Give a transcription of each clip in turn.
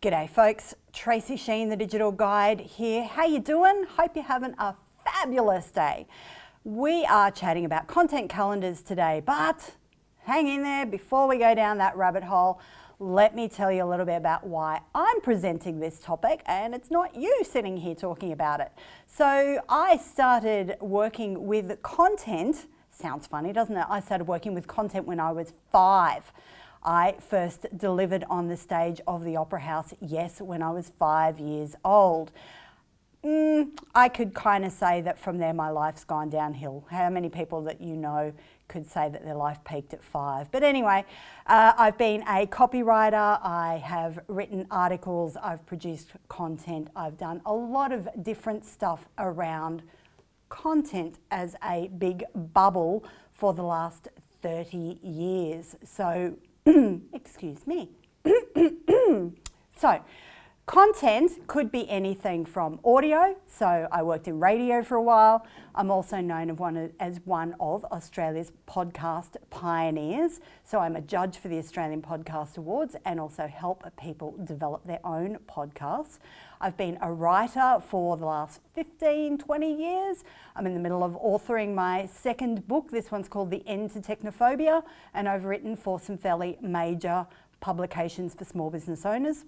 G'day folks, Tracy, Sheen, the Digital Guide here. How you doing? Hope you're having a fabulous day. We are chatting about content calendars today, but hang in there. Before we go down that rabbit hole, let me tell you a little bit about why I'm presenting this topic, and it's not you sitting here talking about it. So I started working with content. Sounds funny, doesn't it? I started working with content when I was 5. I first delivered on the stage of the Opera House, yes, when I was 5 years old. I could kind of say that from there my life's gone downhill. How many people that you know could say that their life peaked at 5? But anyway, I've been a copywriter, I have written articles, I've produced content, I've done a lot of different stuff around content as a big bubble for the last 30 years. So, excuse me. So, content could be anything from audio. So I worked in radio for a while. I'm also known as one of Australia's podcast pioneers. So I'm a judge for the Australian Podcast Awards and also help people develop their own podcasts. I've been a writer for the last 15, 20 years. I'm in the middle of authoring my second book. This one's called The End to Technophobia, and I've written for some fairly major publications for small business owners.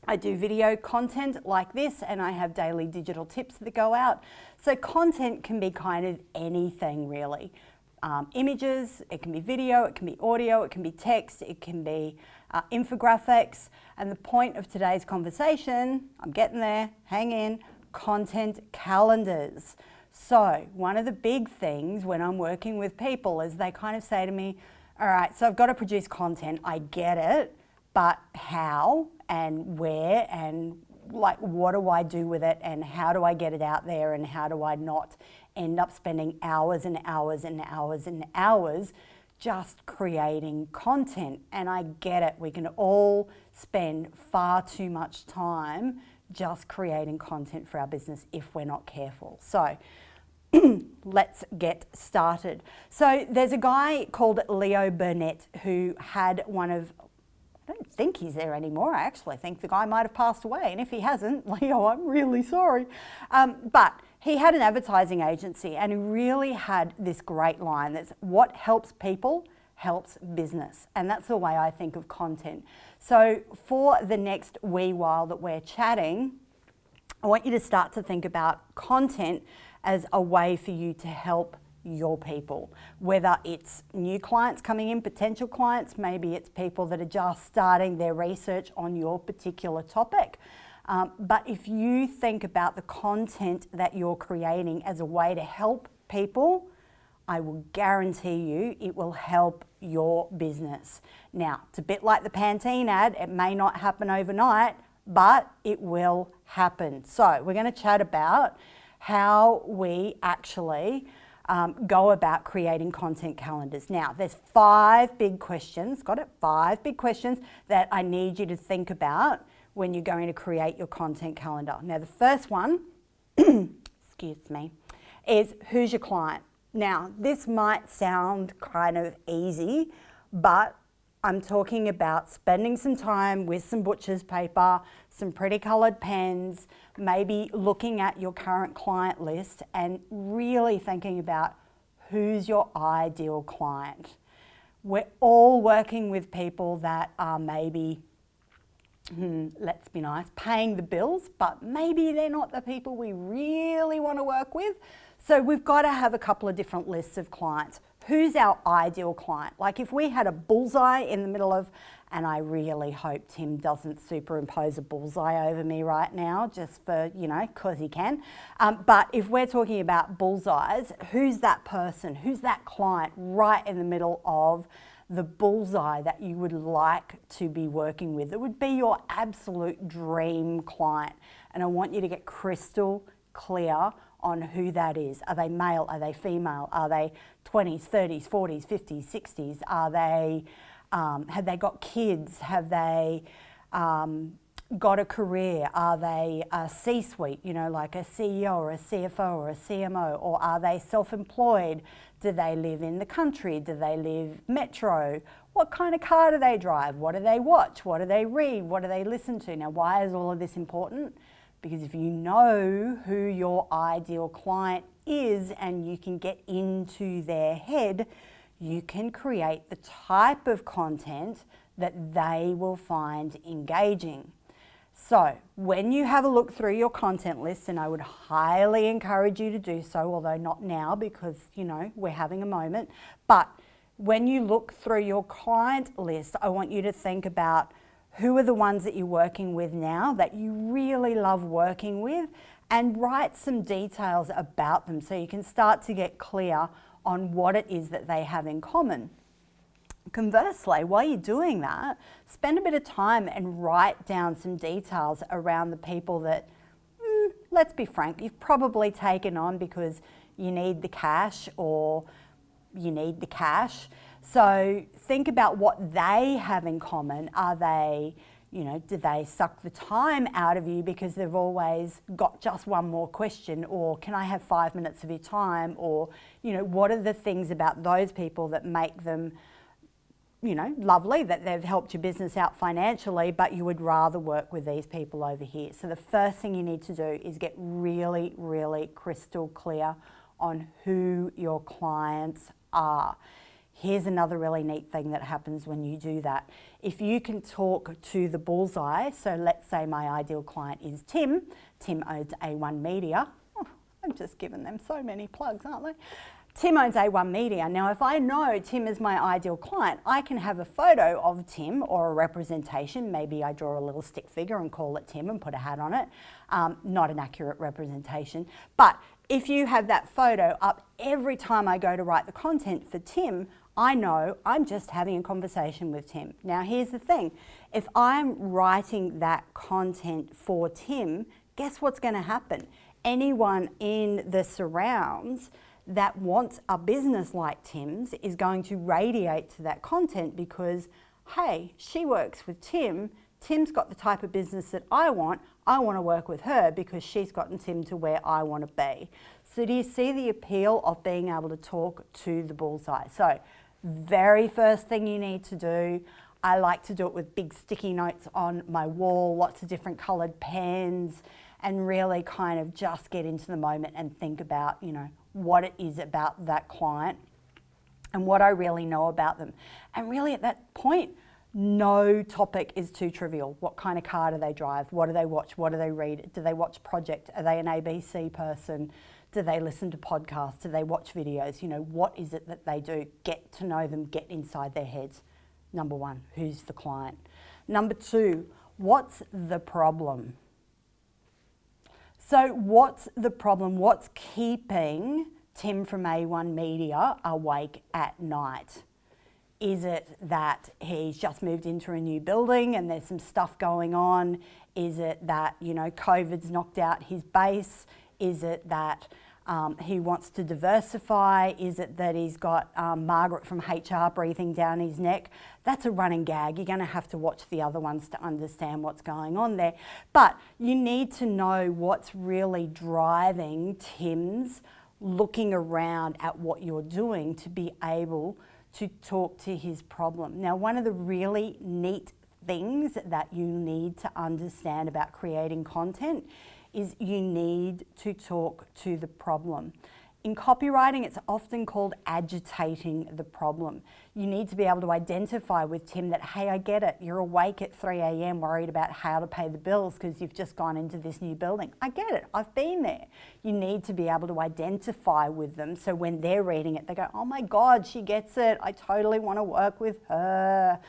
I do video content like this, and I have daily digital tips that go out. So content can be kind of anything really. Images, it can be video, it can be audio, it can be text, it can be infographics. And the point of today's conversation, I'm getting there, hang in, content calendars. So one of the big things when I'm working with people is they kind of say to me, all right, so I've got to produce content, I get it, but how and where and like what do I do with it and how do I get it out there and how do I not end up spending hours and hours and hours and hours just creating content? And I get it, we can all spend far too much time just creating content for our business if we're not careful. So let's get started. So there's a guy called Leo Burnett who had one of, I don't think he's there anymore. I actually think the guy might have passed away. And if he hasn't, Leo, I'm really sorry. But he had an advertising agency and he really had this great line that's what helps people helps business. And that's the way I think of content. So for the next wee while that we're chatting, I want you to start to think about content as a way for you to help your people, whether it's new clients coming in, potential clients, maybe it's people that are just starting their research on your particular topic. But if you think about the content that you're creating as a way to help people, I will guarantee you it will help your business. Now, it's a bit like the Pantene ad. It may not happen overnight, but it will happen. So we're going to chat about how we actually go about creating content calendars. Now, there's 5 big questions, got it? 5 big questions that I need you to think about when you're going to create your content calendar. Now, the first one, excuse me, is who's your client? Now, this might sound kind of easy, but I'm talking about spending some time with some butcher's paper, some pretty coloured pens, maybe looking at your current client list and really thinking about who's your ideal client. We're all working with people that are maybe, let's be nice, paying the bills, but maybe they're not the people we really want to work with. So we've got to have a couple of different lists of clients. Who's our ideal client? Like if we had a bullseye in the middle of, and I really hope Tim doesn't superimpose a bullseye over me right now, just for, because he can. But if we're talking about bullseyes, who's that person? Who's that client right in the middle of the bullseye that you would like to be working with? It would be your absolute dream client. And I want you to get crystal clear on who that is. Are they male? Are they female? Are they 20s, 30s, 40s, 50s, 60s? Are they, have they got kids? Have they got a career? Are they a C-suite, you know, like a CEO or a CFO or a CMO? Or are they self-employed? Do they live in the country? Do they live metro? What kind of car do they drive? What do they watch? What do they read? What do they listen to? Now, why is all of this important? Because if you know who your ideal client is and you can get into their head, you can create the type of content that they will find engaging. So when you have a look through your content list, and I would highly encourage you to do so, although not now because, you know, we're having a moment, but when you look through your client list, I want you to think about who are the ones that you're working with now that you really love working with, and write some details about them so you can start to get clear on what it is that they have in common. Conversely, while you're doing that, spend a bit of time and write down some details around the people that, let's be frank, you've probably taken on because you need the cash or you need the cash. So think about what they have in common. Are they, you know, do they suck the time out of you because they've always got just one more question? Or can I have 5 minutes of your time? Or, you know, what are the things about those people that make them, you know, lovely, that they've helped your business out financially, but you would rather work with these people over here? So the first thing you need to do is get really, really crystal clear on who your clients are. Here's another really neat thing that happens when you do that. If you can talk to the bullseye, so let's say my ideal client is Tim. Tim owns A1 Media. Oh, I'm just giving them so many plugs, aren't they? Tim owns A1 Media. Now, if I know Tim is my ideal client, I can have a photo of Tim or a representation. Maybe I draw a little stick figure and call it Tim and put a hat on it. Not an accurate representation. But if you have that photo up every time I go to write the content for Tim, I know I'm just having a conversation with Tim. Now, here's the thing. If I'm writing that content for Tim, guess what's going to happen? Anyone in the surrounds that wants a business like Tim's is going to radiate to that content because, hey, she works with Tim. Tim's got the type of business that I want to work with her because she's gotten Tim to where I want to be. So do you see the appeal of being able to talk to the bullseye? So very first thing you need to do, I like to do it with big sticky notes on my wall, lots of different coloured pens, and really kind of just get into the moment and think about, you know, what it is about that client and what I really know about them. And really at that point, no topic is too trivial. What kind of car do they drive? What do they watch? What do they read? Do they watch Project? Are they an ABC person? Do they listen to podcasts? Do they watch videos? You know, what is it that they do? Get to know them, get inside their heads. Number one, who's the client? Number two, what's the problem? So what's the problem? What's keeping Tim from A1 Media awake at night? Is it that he's just moved into a new building and there's some stuff going on? Is it that, you know, COVID's knocked out his base? Is it that he wants to diversify? Is it that he's got Margaret from HR breathing down his neck? That's a running gag. You're going to have to watch the other ones to understand what's going on there. But you need to know what's really driving Tim's looking around at what you're doing to be able to talk to his problem. Now, one of the really neat things that you need to understand about creating content is you need to talk to the problem. In copywriting, it's often called agitating the problem. You need to be able to identify with Tim that, hey, I get it. You're awake at 3 a.m. worried about how to pay the bills because you've just gone into this new building. I get it. I've been there. You need to be able to identify with them so when they're reading it, they go, oh my God, she gets it. I totally want to work with her.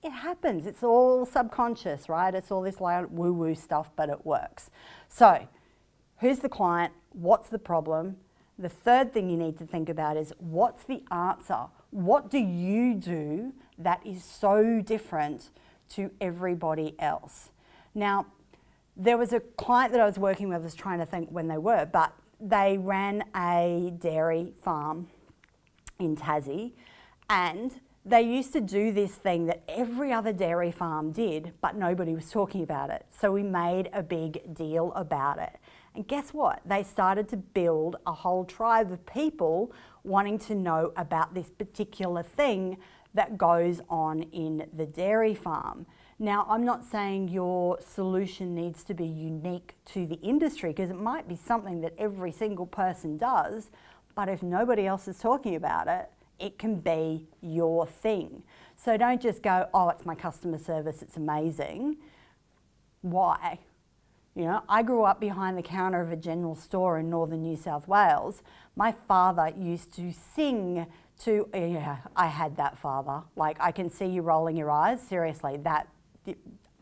It happens. It's all subconscious, right? It's all this like woo-woo stuff, but it works. So who's the client? What's the problem? The third thing you need to think about is what's the answer? What do you do that is so different to everybody else? Now, there was a client that I was working with, I was trying to think when they were, but they ran a dairy farm in Tassie and they used to do this thing that every other dairy farm did, but nobody was talking about it. So we made a big deal about it. And guess what? They started to build a whole tribe of people wanting to know about this particular thing that goes on in the dairy farm. Now, I'm not saying your solution needs to be unique to the industry, because it might be something that every single person does, but if nobody else is talking about it, it can be your thing. So don't just go, oh, it's my customer service, it's amazing. Why? You know, I grew up behind the counter of a general store in northern New South Wales. My father used to sing to, yeah, I had that father. Like, I can see you rolling your eyes. Seriously, that,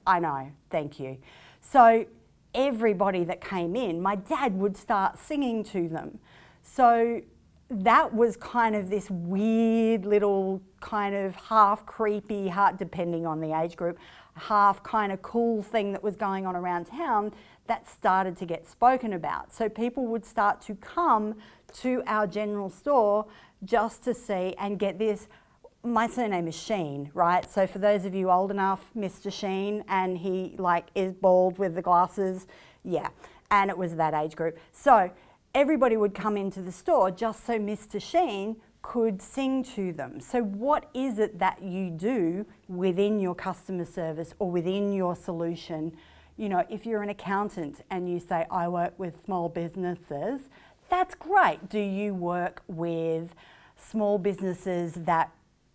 I know, thank you. So everybody that came in, my dad would start singing to them. So that was kind of this weird little kind of half creepy, depending on the age group, half kind of cool thing that was going on around town that started to get spoken about. So people would start to come to our general store just to see and get this. My surname is Sheen, right? So for those of you old enough, Mr. Sheen, and he like is bald with the glasses, yeah. And it was that age group. So everybody would come into the store just so Mr. Sheen could sing to them. So what is it that you do within your customer service or within your solution? You know, if you're an accountant and you say, I work with small businesses, that's great. Do you work with small businesses that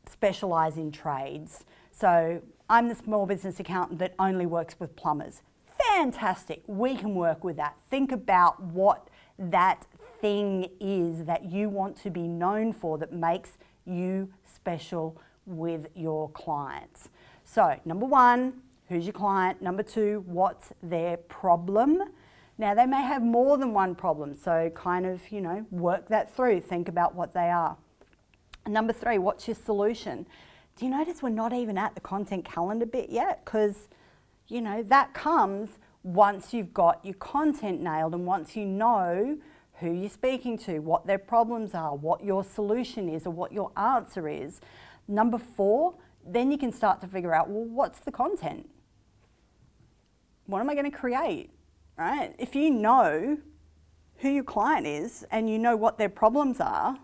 specialise in trades? So I'm the small business accountant that only works with plumbers. Fantastic, we can work with that. Think about what that thing is that you want to be known for that makes you special with your clients. So number one, who's your client? Number two, what's their problem? Now they may have more than one problem, so kind of, you know, work that through, think about what they are. And number three, what's your solution? Do you notice we're not even at the content calendar bit yet? Because, you know, that comes once you've got your content nailed and once you know who you're speaking to, what their problems are, what your solution is or what your answer is. Number four, then you can start to figure out, well, what's the content? What am I going to create, right? If you know who your client is and you know what their problems are,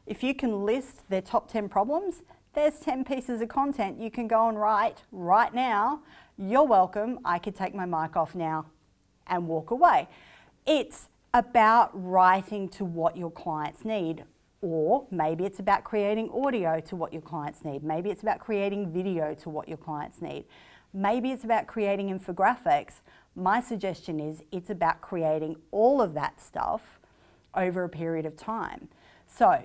if you can list their top 10 problems, there's 10 pieces of content you can go and write right now. You're welcome. I could take my mic off now and walk away. It's about writing to what your clients need, or maybe it's about creating audio to what your clients need. Maybe it's about creating video to what your clients need. Maybe it's about creating infographics. My suggestion is it's about creating all of that stuff over a period of time. So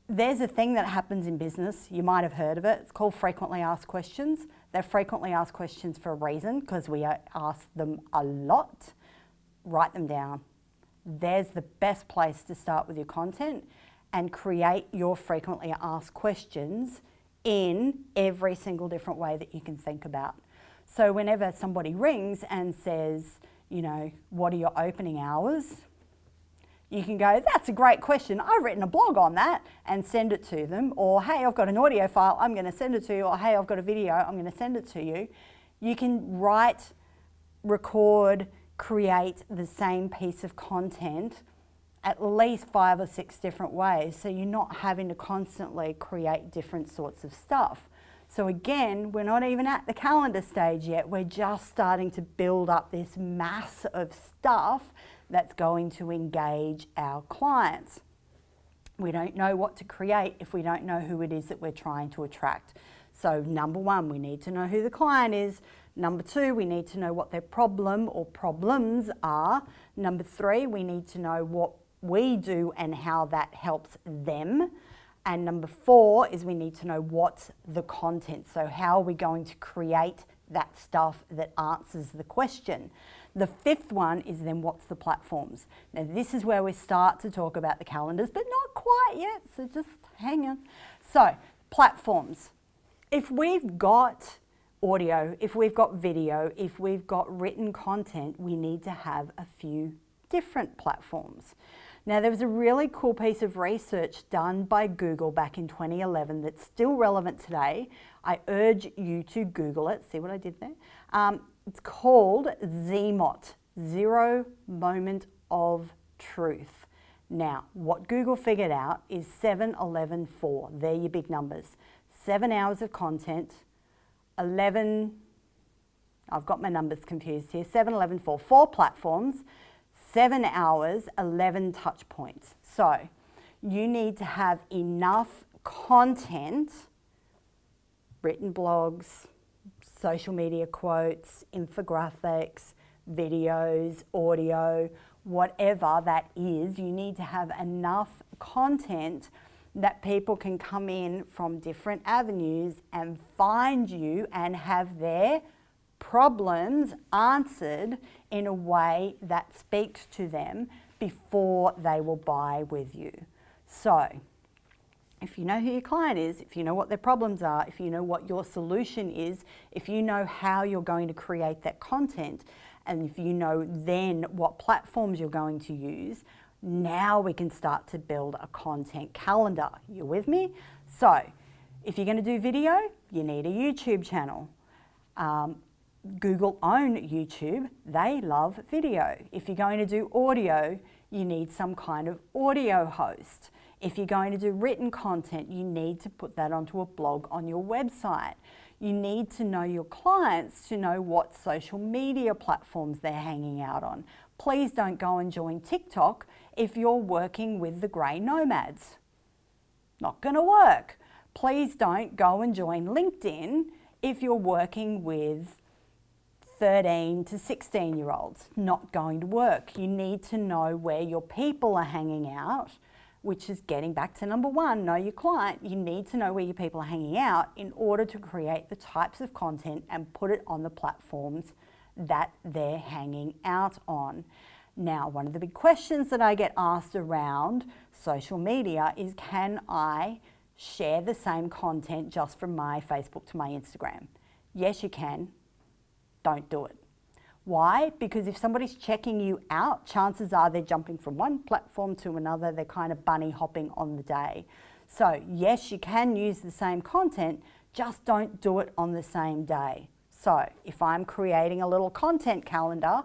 there's a thing that happens in business, you might have heard of it, it's called frequently asked questions. They're frequently asked questions for a reason, because we ask them a lot. Write them down. There's the best place to start with your content and create your frequently asked questions in every single different way that you can think about. So whenever somebody rings and says, you know, what are your opening hours? You can go, that's a great question. I've written a blog on that, and send it to them. Or, hey, I've got an audio file, I'm going to send it to you. Or, hey, I've got a video, I'm going to send it to you. You can write, record, create the same piece of content at least 5 or 6 different ways, so you're not having to constantly create different sorts of stuff. So again, we're not even at the calendar stage yet, we're just starting to build up this mass of stuff that's going to engage our clients. We don't know what to create if we don't know who it is that we're trying to attract. So number one, we need to know who the client is. Number two, we need to know what their problem or problems are. Number three, we need to know what we do and how that helps them. And number four is we need to know what's the content. So how are we going to create that stuff that answers the question? The fifth one is then what's the platforms? Now this is where we start to talk about the calendars, but not quite yet, so just hang on. So platforms. If we've got audio, if we've got video, if we've got written content, we need to have a few different platforms. Now, there was a really cool piece of research done by Google back in 2011 that's still relevant today. I urge you to Google it. See what I did there? It's called ZMOT, Zero Moment of Truth. Now, what Google figured out is 7, 11, 4. They're your big numbers. 7 hours of content, 11, I've got my numbers confused here, 7, 11, 4. 4 platforms, 7 hours, 11 touch points. So you need to have enough content, written blogs, social media quotes, infographics, videos, audio, whatever that is, you need to have enough content that people can come in from different avenues and find you and have their problems answered in a way that speaks to them before they will buy with you. So, if you know who your client is, if you know what their problems are, if you know what your solution is, if you know how you're going to create that content, and if you know then what platforms you're going to use, now we can start to build a content calendar. You with me? So, if you're going to do video, you need a YouTube channel. Google own YouTube, they love video. If you're going to do audio, you need some kind of audio host. If you're going to do written content, you need to put that onto a blog on your website. You need to know your clients to know what social media platforms they're hanging out on. Please don't go and join TikTok if you're working with the grey nomads. Not going to work. Please don't go and join LinkedIn if you're working with 13 to 16-year-olds. Not going to work. You need to know where your people are hanging out, which is getting back to number one, know your client. You need to know where your people are hanging out in order to create the types of content and put it on the platforms that they're hanging out on. Now, one of the big questions that I get asked around social media is, can I share the same content just from my Facebook to my Instagram? Yes, you can. Don't do it. Why? Because if somebody's checking you out, chances are they're jumping from one platform to another. They're kind of bunny hopping on the day. So yes, you can use the same content, just don't do it on the same day. So if I'm creating a little content calendar,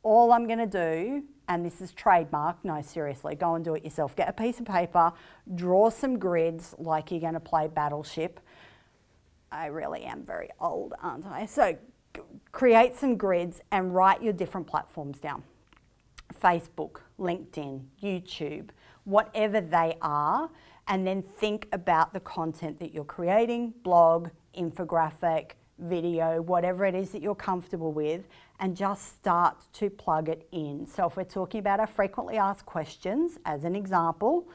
all I'm going to do, and this is trademark, no, seriously, go and do it yourself. Get a piece of paper, draw some grids like you're going to play Battleship. I really am very old, aren't I? So create some grids and write your different platforms down. Facebook, LinkedIn, YouTube, whatever they are, and then think about the content that you're creating, blog, infographic, video, whatever it is that you're comfortable with, and just start to plug it in. So if we're talking about our frequently asked questions, as an example,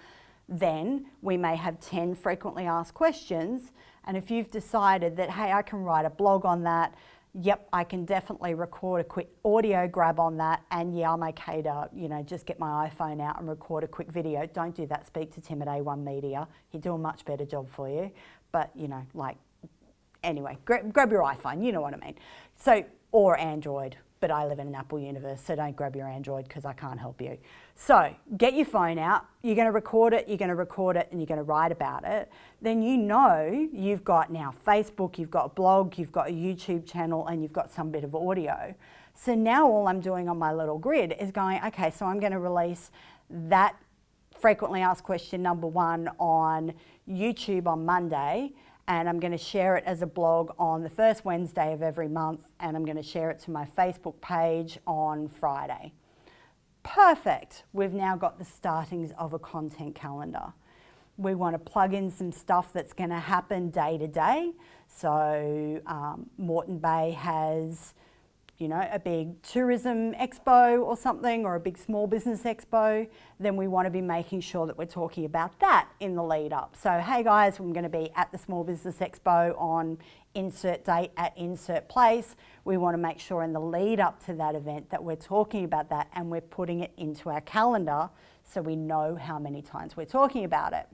then we may have 10 frequently asked questions, and if you've decided that, hey, I can write a blog on that, yep, I can definitely record a quick audio grab on that, and yeah, I'm okay to, just get my iPhone out and record a quick video. Don't do that, speak to Tim at A1 Media. He'd do a much better job for you. But, anyway, grab your iPhone, you know what I mean. So, or Android, but I live in an Apple universe, so don't grab your Android because I can't help you. So get your phone out, you're going to record it, and you're going to write about it. Then you've got now Facebook, you've got a blog, you've got a YouTube channel, and you've got some bit of audio. So now all I'm doing on my little grid is going, okay, so I'm going to release that frequently asked question number 1 on YouTube on Monday, and I'm going to share it as a blog on the first Wednesday of every month, and I'm going to share it to my Facebook page on Friday. Perfect. We've now got the startings of a content calendar. We want to plug in some stuff that's going to happen day to day. So Moreton Bay has, a big tourism expo or something, or a big small business expo, then we want to be making sure that we're talking about that in the lead up. So, hey guys, I'm going to be at the small business expo on insert date at insert place. We want to make sure in the lead up to that event that we're talking about that and we're putting it into our calendar so we know how many times we're talking about it.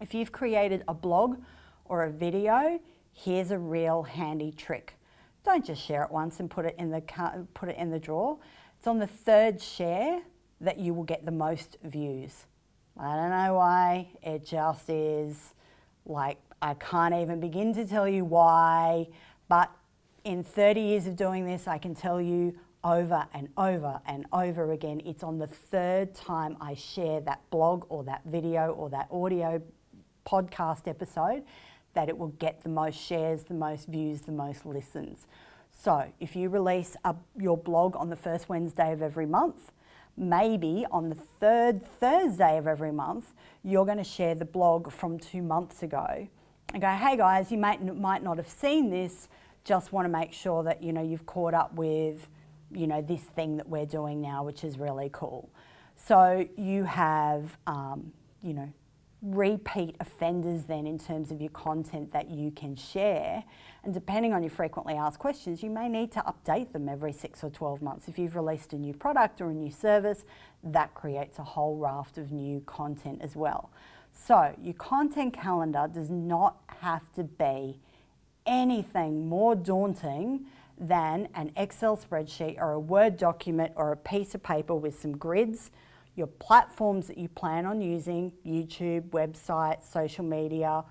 If you've created a blog or a video, here's a real handy trick. Don't just share it once and put it in the drawer. It's on the third share that you will get the most views. I don't know why, it just is. Like, I can't even begin to tell you why, but in 30 years of doing this, I can tell you over and over and over again, it's on the third time I share that blog or that video or that audio podcast episode that it will get the most shares, the most views, the most listens. So if you release your blog on the first Wednesday of every month, maybe on the third Thursday of every month, you're going to share the blog from 2 months ago and go, hey guys, you might not have seen this, just want to make sure that you've caught up with this thing that we're doing now, which is really cool. So you have repeat offenders then in terms of your content that you can share, and depending on your frequently asked questions, you may need to update them every 6 or 12 months. If you've released a new product or a new service, that creates a whole raft of new content as well. So your content calendar does not have to be anything more daunting than an Excel spreadsheet or a Word document or a piece of paper with some grids, your platforms that you plan on using, YouTube, website, social media,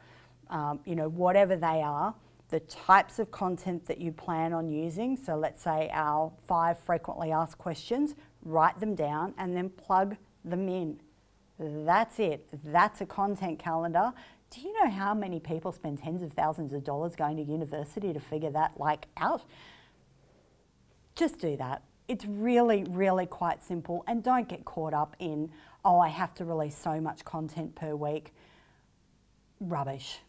whatever they are, the types of content that you plan on using. So let's say our 5 frequently asked questions, write them down and then plug them in. That's it. That's a content calendar. Do you know how many people spend tens of thousands of dollars going to university to figure that out? Just do that. It's really, really quite simple, and don't get caught up in, oh, I have to release so much content per week. Rubbish.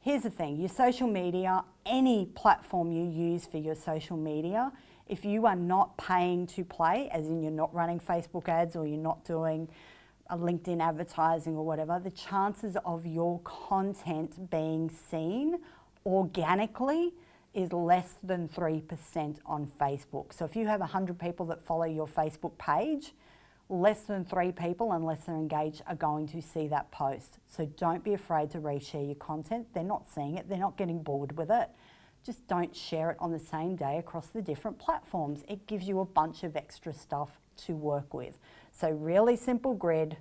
Here's the thing, your social media, any platform you use for your social media, if you are not paying to play, as in you're not running Facebook ads or you're not doing a LinkedIn advertising or whatever, the chances of your content being seen organically is less than 3% on Facebook. So if you have 100 people that follow your Facebook page, less than 3 people, unless they're engaged, are going to see that post. So don't be afraid to reshare your content. They're not seeing it, they're not getting bored with it. Just don't share it on the same day across the different platforms. It gives you a bunch of extra stuff to work with. So really simple grid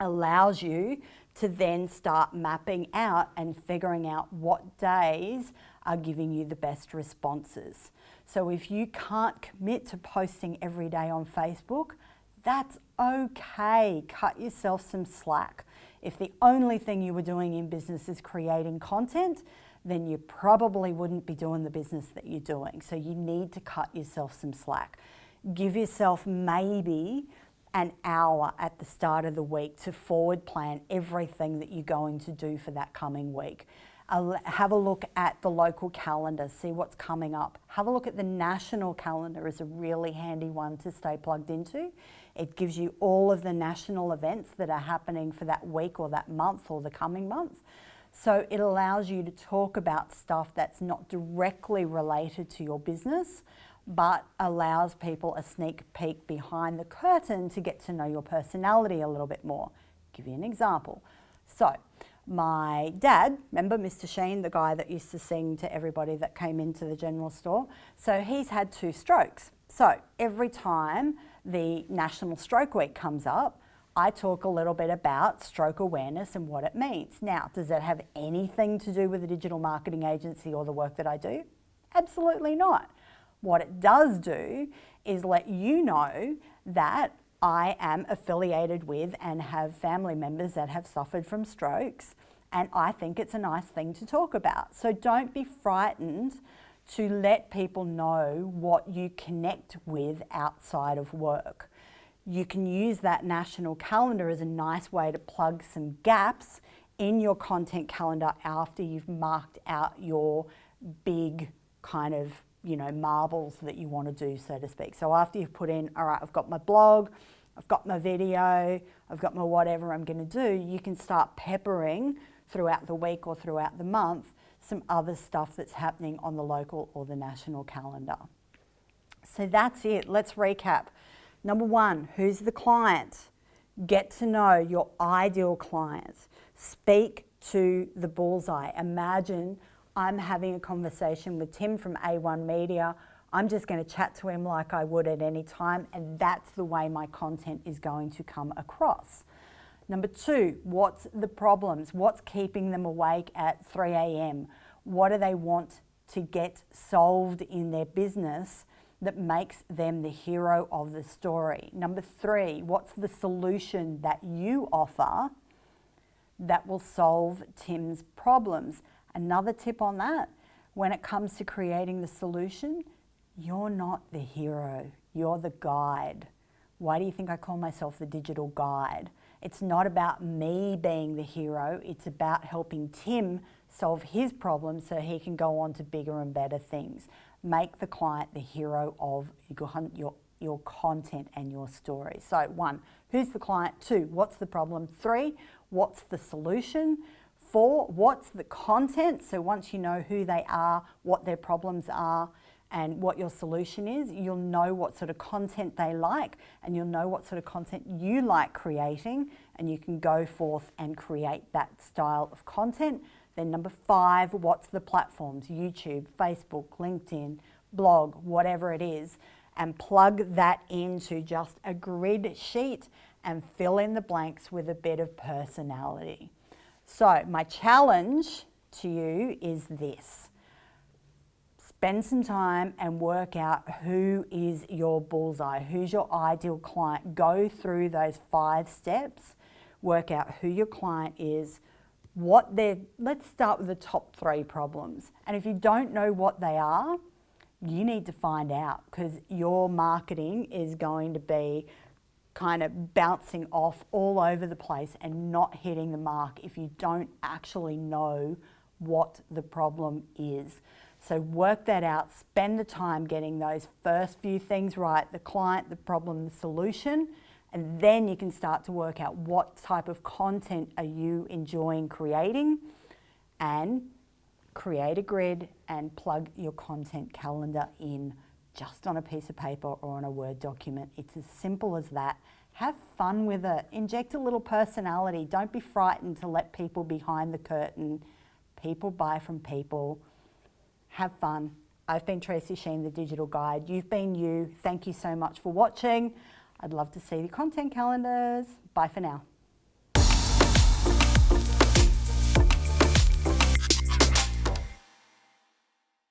allows you to then start mapping out and figuring out what days are giving you the best responses. So if you can't commit to posting every day on Facebook, that's okay. Cut yourself some slack. If the only thing you were doing in business is creating content, then you probably wouldn't be doing the business that you're doing. So you need to cut yourself some slack. Give yourself maybe an hour at the start of the week to forward plan everything that you're going to do for that coming week. Have a look at the local calendar, see what's coming up. Have a look at the national calendar, is a really handy one to stay plugged into. It gives you all of the national events that are happening for that week or that month or the coming month. So it allows you to talk about stuff that's not directly related to your business, but allows people a sneak peek behind the curtain to get to know your personality a little bit more. Give you an example. So my dad, remember Mr. Sheen, the guy that used to sing to everybody that came into the general store? So he's had 2 strokes. So every time the National Stroke Week comes up, I talk a little bit about stroke awareness and what it means. Now, does that have anything to do with the digital marketing agency or the work that I do? Absolutely not. What it does do is let you know that I am affiliated with and have family members that have suffered from strokes, and I think it's a nice thing to talk about. So don't be frightened to let people know what you connect with outside of work. You can use that national calendar as a nice way to plug some gaps in your content calendar after you've marked out your big kind of marbles that you want to do, so to speak. So after you've put in, all right, I've got my blog, I've got my video, I've got my whatever I'm going to do, you can start peppering throughout the week or throughout the month some other stuff that's happening on the local or the national calendar. So that's it. Let's recap. Number 1, who's the client? Get to know your ideal clients. Speak to the bullseye. Imagine I'm having a conversation with Tim from A1 Media. I'm just going to chat to him like I would at any time, and that's the way my content is going to come across. Number 2, what's the problems? What's keeping them awake at 3 a.m.? What do they want to get solved in their business that makes them the hero of the story? Number 3, what's the solution that you offer that will solve Tim's problems? Another tip on that, when it comes to creating the solution, you're not the hero, you're the guide. Why do you think I call myself the digital guide? It's not about me being the hero, it's about helping Tim solve his problems so he can go on to bigger and better things. Make the client the hero of your content and your story. So 1, who's the client? 2, what's the problem? 3, what's the solution? 4, what's the content? So once you know who they are, what their problems are, and what your solution is, you'll know what sort of content they like, and you'll know what sort of content you like creating, and you can go forth and create that style of content. Then number 5, what's the platforms? YouTube, Facebook, LinkedIn, blog, whatever it is, and plug that into just a grid sheet and fill in the blanks with a bit of personality. So my challenge to you is this. Spend some time and work out who is your bullseye, who's your ideal client. Go through those 5 steps, work out who your client is, let's start with the top 3 problems. And if you don't know what they are, you need to find out, because your marketing is going to be kind of bouncing off all over the place and not hitting the mark if you don't actually know what the problem is. So work that out, spend the time getting those first few things right, the client, the problem, the solution, and then you can start to work out what type of content are you enjoying creating, and create a grid and plug your content calendar in just on a piece of paper or on a Word document. It's as simple as that. Have fun with it. Inject a little personality. Don't be frightened to let people behind the curtain. People buy from people. Have fun. I've been Tracy Sheen, the Digital Guide. You've been you. Thank you so much for watching. I'd love to see the content calendars. Bye for now.